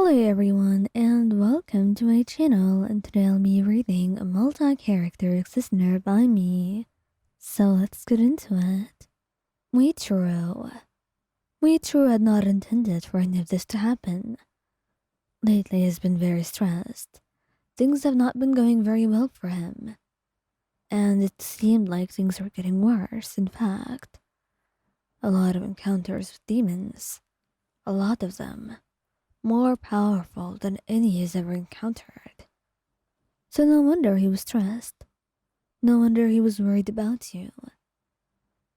Hello everyone and welcome to my channel, and today I'll be reading a multi-character existence by me. So let's get into it. Muichirou. Muichirou had not intended for any of this to happen. Lately he's been very stressed. Things have not been going very well for him. And it seemed like things were getting worse, in fact. A lot of encounters with demons. A lot of them. More powerful than any he's ever encountered. So no wonder he was stressed. No wonder he was worried about you.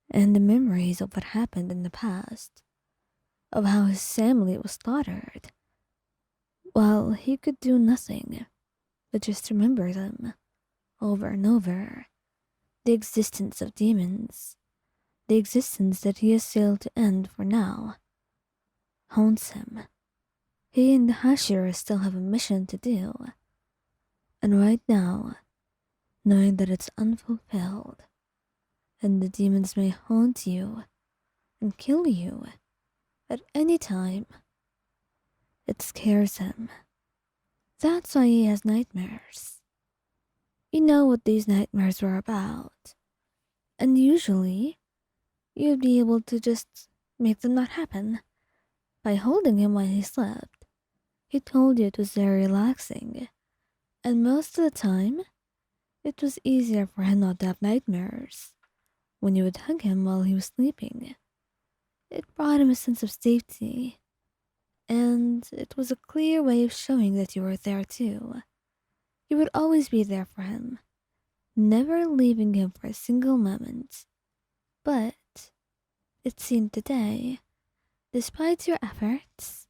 And the memories of what happened in the past, of how his family was slaughtered, well, he could do nothing but just remember them over and over. The existence of demons, the existence that he has failed to end for now, haunts him. He and Hashira still have a mission to do. And right now, knowing that it's unfulfilled, and the demons may haunt you and kill you at any time, it scares him. That's why he has nightmares. You know what these nightmares were about. And usually, you'd be able to just make them not happen by holding him while he slept. He told you it was very relaxing, and most of the time, it was easier for him not to have nightmares. When you would hug him while he was sleeping, it brought him a sense of safety, and it was a clear way of showing that you were there too. You would always be there for him, never leaving him for a single moment. But it seemed today, despite your efforts,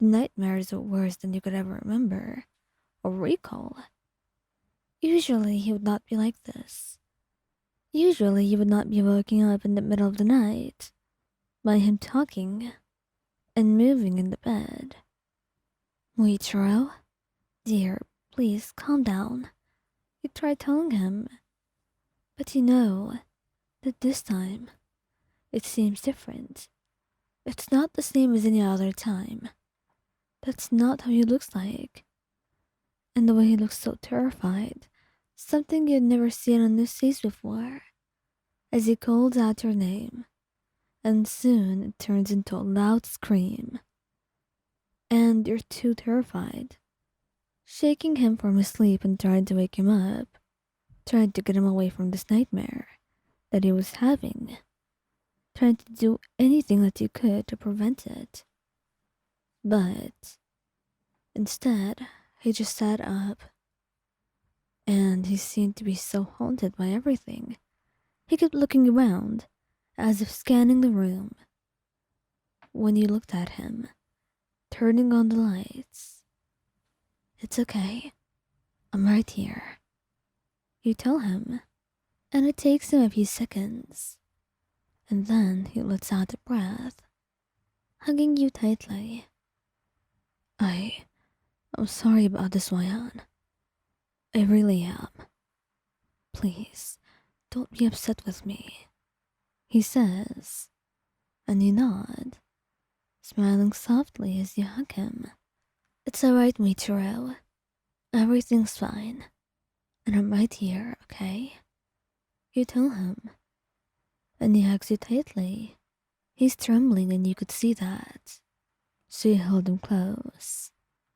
the nightmares were worse than you could ever remember or recall. Usually he would not be like this. Usually you would not be waking up in the middle of the night by him talking and moving in the bed. Muichirou, dear, please calm down. You tried telling him, but you know that this time it seems different. It's not the same as any other time. That's not how he looks like. And the way he looks so terrified, something you'd never seen on his face before, as he calls out your name, and soon it turns into a loud scream. And you're too terrified, shaking him from his sleep and trying to wake him up, trying to get him away from this nightmare that he was having, trying to do anything that you could to prevent it. But instead, he just sat up, and he seemed to be so haunted by everything. He kept looking around, as if scanning the room. When you looked at him, turning on the lights, "It's okay, I'm right here," you tell him, and it takes him a few seconds, and then he lets out a breath, hugging you tightly. I'm sorry about this, Wayan. I really am. Please, don't be upset with me," he says, and you nod, smiling softly as you hug him. "It's alright, Muichirou. Everything's fine, and I'm right here, okay?" You tell him, and he hugs you tightly. He's trembling and you could see that, so you held him close,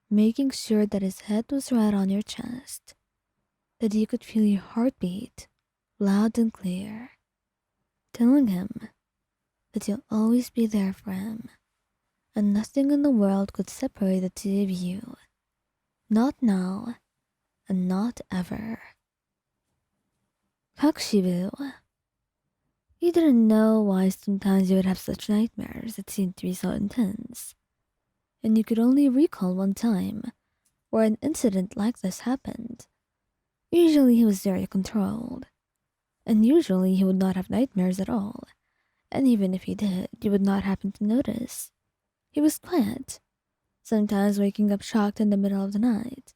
making sure that his head was right on your chest, that you could feel your heartbeat loud and clear, telling him that you'll always be there for him, and nothing in the world could separate the two of you. Not now, and not ever. Kokushibo. You didn't know why sometimes you would have such nightmares that seemed to be so intense, and you could only recall one time where an incident like this happened. Usually he was very controlled, and usually he would not have nightmares at all, and even if he did, you would not happen to notice. He was quiet, sometimes waking up shocked in the middle of the night,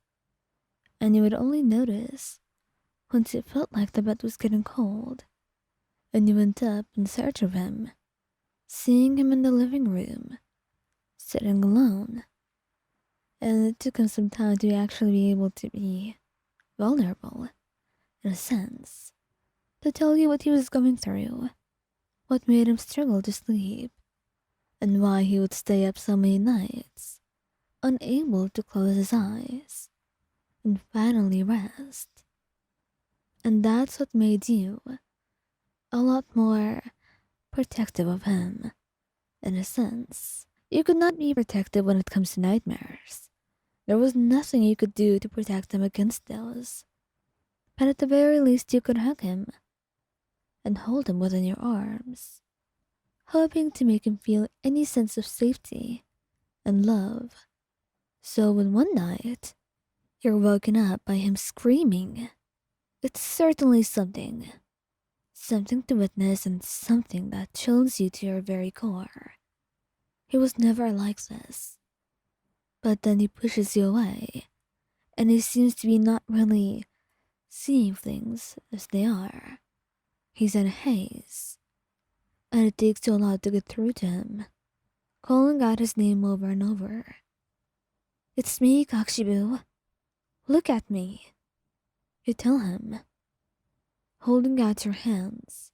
and you would only notice once it felt like the bed was getting cold, and you went up in search of him, seeing him in the living room, sitting alone, And it took him some time to actually be able to be vulnerable, in a sense, to tell you what he was going through, what made him struggle to sleep, and why he would stay up so many nights, unable to close his eyes, and finally rest. And that's what made you a lot more protective of him, in a sense. You could not be protective when it comes to nightmares. There was nothing you could do to protect him against those. But at the very least, you could hug him and hold him within your arms, hoping to make him feel any sense of safety and love. So when one night you're woken up by him screaming, it's certainly something. Something to witness and something that chills you to your very core. He was never like this. But then he pushes you away, and he seems to be not really seeing things as they are. He's in a haze, and it takes you a lot to get through to him, calling out his name over and over. It's me, Kokushibo. Look at me. You tell him, holding out your hands,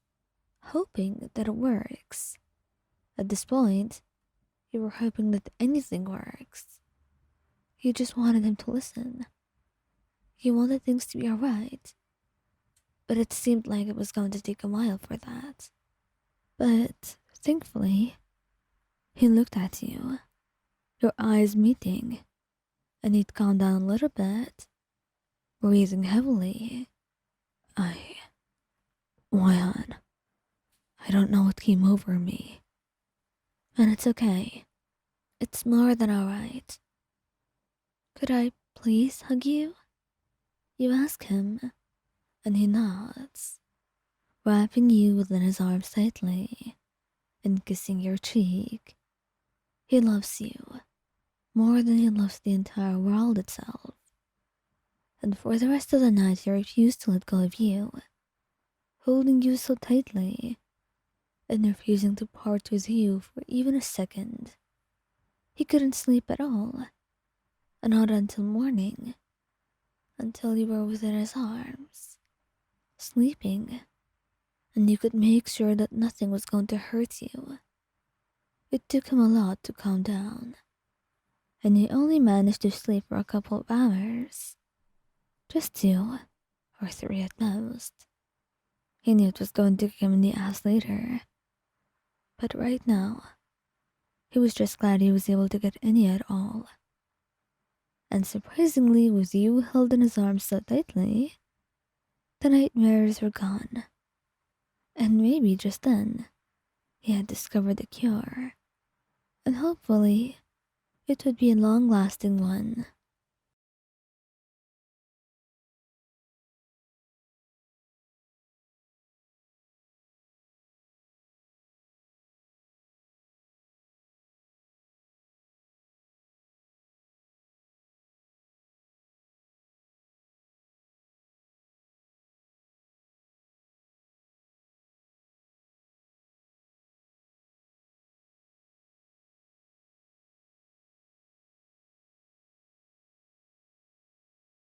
hoping that it works. At this point, you were hoping that anything works. You just wanted him to listen. You wanted things to be alright. But it seemed like it was going to take a while for that. But thankfully, he looked at you, your eyes meeting, and he'd calmed down a little bit, breathing heavily. Why, I don't know what came over me. And it's okay. It's more than alright. Could I please hug you? You ask him, and he nods, wrapping you within his arms tightly and kissing your cheek. He loves you more than he loves the entire world itself. And for the rest of the night, he refused to let go of you, holding you so tightly and refusing to part with you for even a second. He couldn't sleep at all, and not until morning, until you were within his arms, sleeping, and you could make sure that nothing was going to hurt you. It took him a lot to calm down, and he only managed to sleep for a couple of hours. Just 2 or 3 at most. He knew it was going to kick him in the ass later. But right now, he was just glad he was able to get any at all. And surprisingly, with you held in his arms so tightly, the nightmares were gone. And maybe just then, he had discovered the cure. And hopefully, it would be a long-lasting one.